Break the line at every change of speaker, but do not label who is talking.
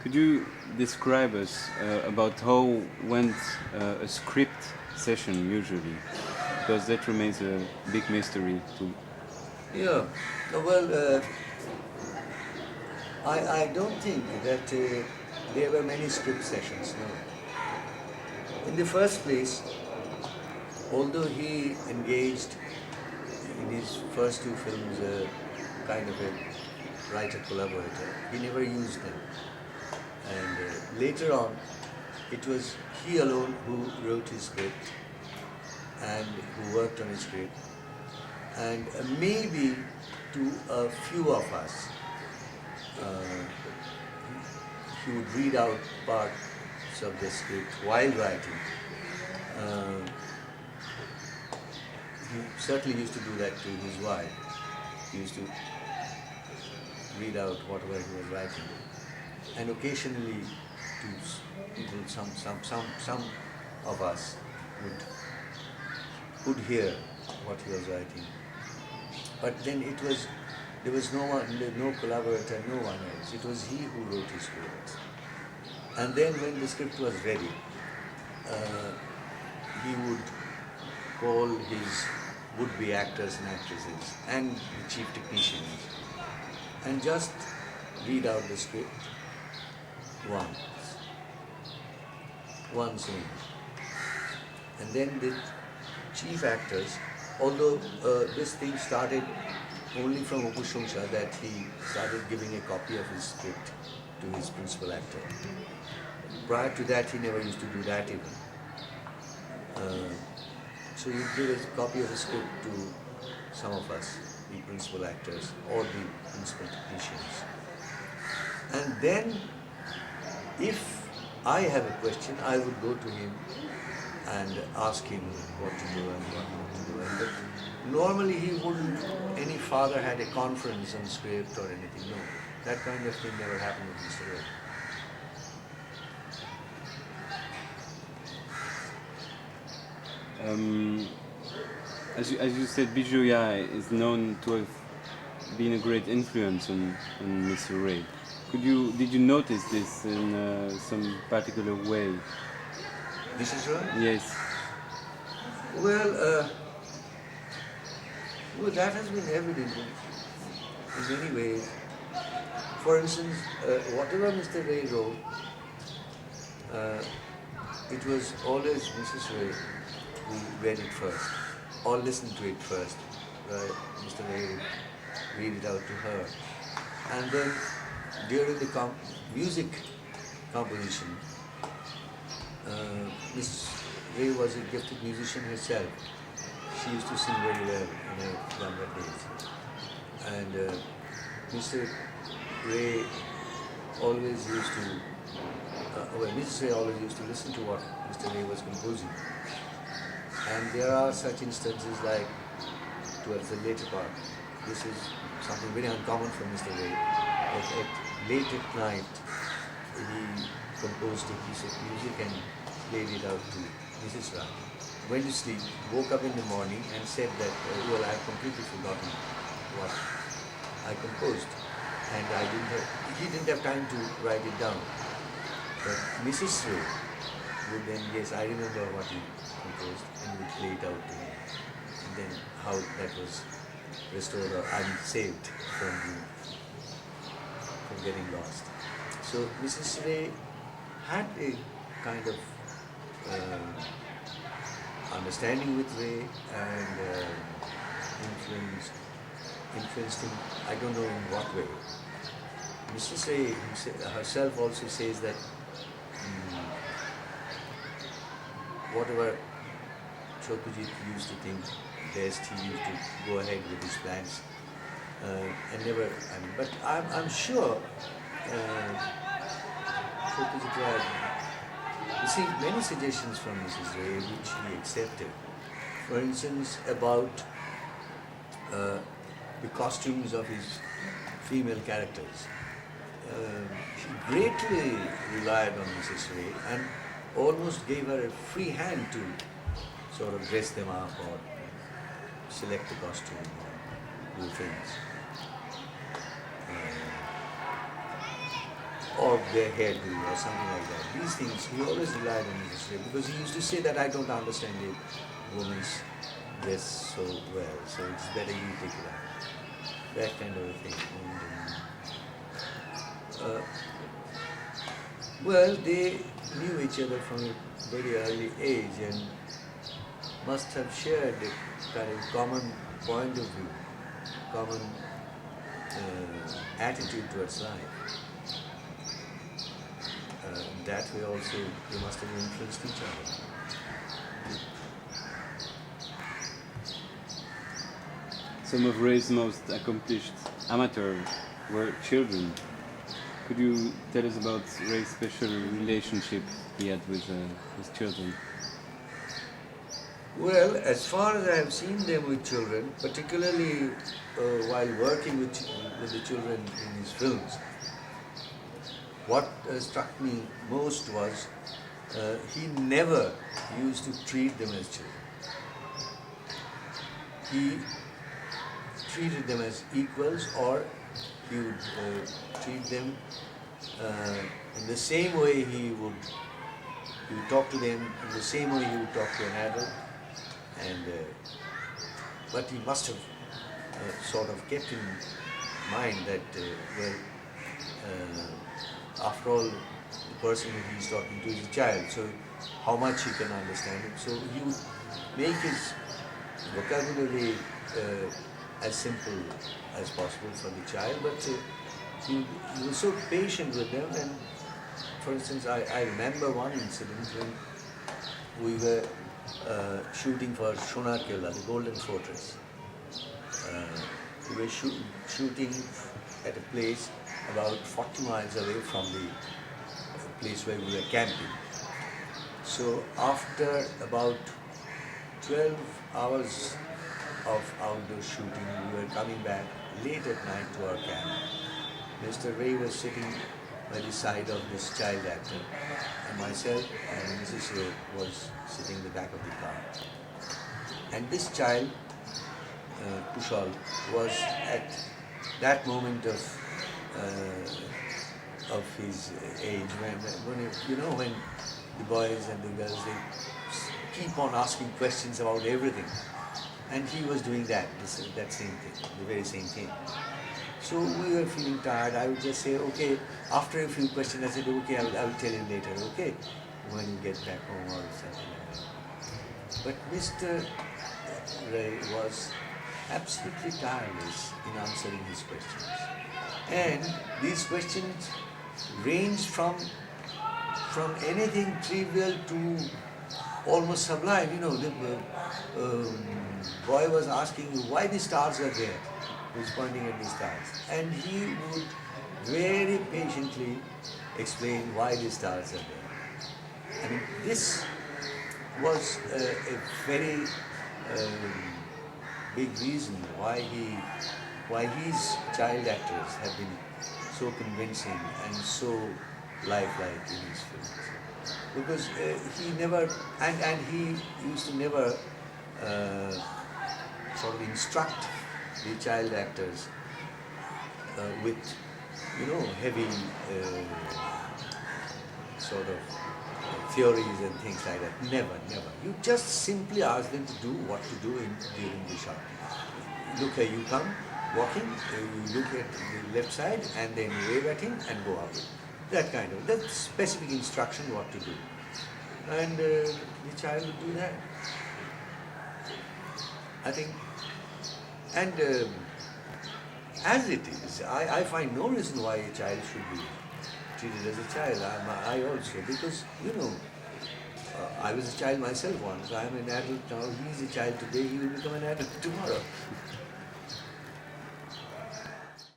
Could you describe us about how went a script session usually? Because that remains a big mystery too.
Yeah, well, I don't think that there were many script sessions, no. In the first place, although he engaged in his first two films a kind of a writer collaborator, he never used them. And later on, it was he alone who wrote his script and who worked on his script. And maybe to a few of us, uh, he would read out parts of the script while writing. Uh, he certainly used to do that to his wife. He used to read out whatever he was writing. And occasionally to people, some of us would hear what he was writing. But then there was no one, no collaborator, no one else. It was he who wrote his script. And then when the script was ready, he would call his would-be actors and actresses and the chief technicians and just read out the script once only. And then the chief actors, although this thing started only from Upushamsha, that he started giving a copy of his script to his principal actor. Prior to that, he never used to do that even. So he gave a copy of his script to some of us, the principal actors or the principal technicians. And then, if I have a question, I would go to him and ask him what to do and what not to do. But normally he wouldn't, any father had a conference on script or anything. No, that kind of thing never happened with Mr. Ray.
As you said, Bijoya is known to have been a great influence on Mr. Ray. Did you notice this in some particular way?
Mrs. Ray?
Yes.
Well, that has been evident in many ways. For instance, whatever Mr. Ray wrote, it was always Mrs. Ray who read it first, or listened to it first. Mr. Ray would read it out to her. And then during the music composition, Miss Ray was a gifted musician herself. She used to sing very well in her younger days. And Mr. Ray always used to, Mrs. Ray always used to listen to what Mr. Ray was composing. And there are such instances like towards the later part. This is something very uncommon for Mr. Ray. Late at night, he composed a piece of music and played it out to Mrs. Ram. Went to sleep, woke up in the morning and said that, well, I have completely forgotten what I composed. And he didn't have time to write it down. But Mrs. Ray would then, yes, I remember what he composed, and would play it out to him. And then how that was restored or saved from getting lost. So Mrs. Ray had a kind of understanding with Ray and influenced him, I don't know in what way. Mrs. Ray herself also says that whatever Chatterjee used to think best, he used to go ahead with his plans and never. But I'm sure Chatterjee had received many suggestions from Mrs. Ray, which he accepted. For instance, about the costumes of his female characters. He greatly relied on Mrs. Ray and almost gave her a free hand to sort of dress them up or select the costume or do things. or their hairdo or something like that. These things, he always relied on Mrs. Ray because he used to say that I don't understand a woman's dress so well, so it's better you take it out. That kind of a thing. And, well, they knew each other from a very early age and must have shared a kind of common point of view, common attitude towards life. That way also they must have influenced each other.
Some of Ray's most accomplished amateurs were children. Could you tell us about Ray's special relationship he had with children?
Well, as far as I have seen them with children, particularly while working with the children in his films, what struck me most was he never used to treat them as children. He treated them as equals, or he would treat them in the same way he would talk to them, in the same way he would talk to an adult. And but he must have sort of kept in mind that after all, the person who he's talking to is a child, so how much he can understand it. So he would make his vocabulary as simple as possible for the child, but he was so patient with them. And for instance, I remember one incident when we were shooting for Sonar Killa, the Golden Fortress. We were shooting at a place about 40 miles away from the place where we were camping. So after about 12 hours of outdoor shooting, we were coming back late at night to our camp. Mr. Ray was sitting by the side of this child actor, and myself and Mrs. Ray was sitting in the back of the car. And this child, Kushal, was at that moment of his age when the boys and the girls, they keep on asking questions about everything, and he was doing that same thing, the very same thing. So we were feeling tired. I would just say, okay, after a few questions, I said, okay, I will tell you later, okay, when you get back home or something like that. But Mr. Ray was absolutely tireless in answering his questions. And these questions ranged from anything trivial to almost sublime. The boy was asking why the stars are there. He was pointing at the stars. And he would very patiently explain why the stars are there. I mean, this was a very big reason why his child actors have been so convincing and so lifelike in his films. Because he never, and he used to never sort of instruct the child actors with, heavy sort of theories and things like that. Never. You just simply ask them to do what to do during the shot. Look, here you come walking, you look at the left side and then wave at him and go out. That's specific instruction what to do. And the child will do that. I think, and as it is, I find no reason why a child should be treated as a child. I also, because, I was a child myself once. I am an adult now. He is a child today. He will become an adult tomorrow.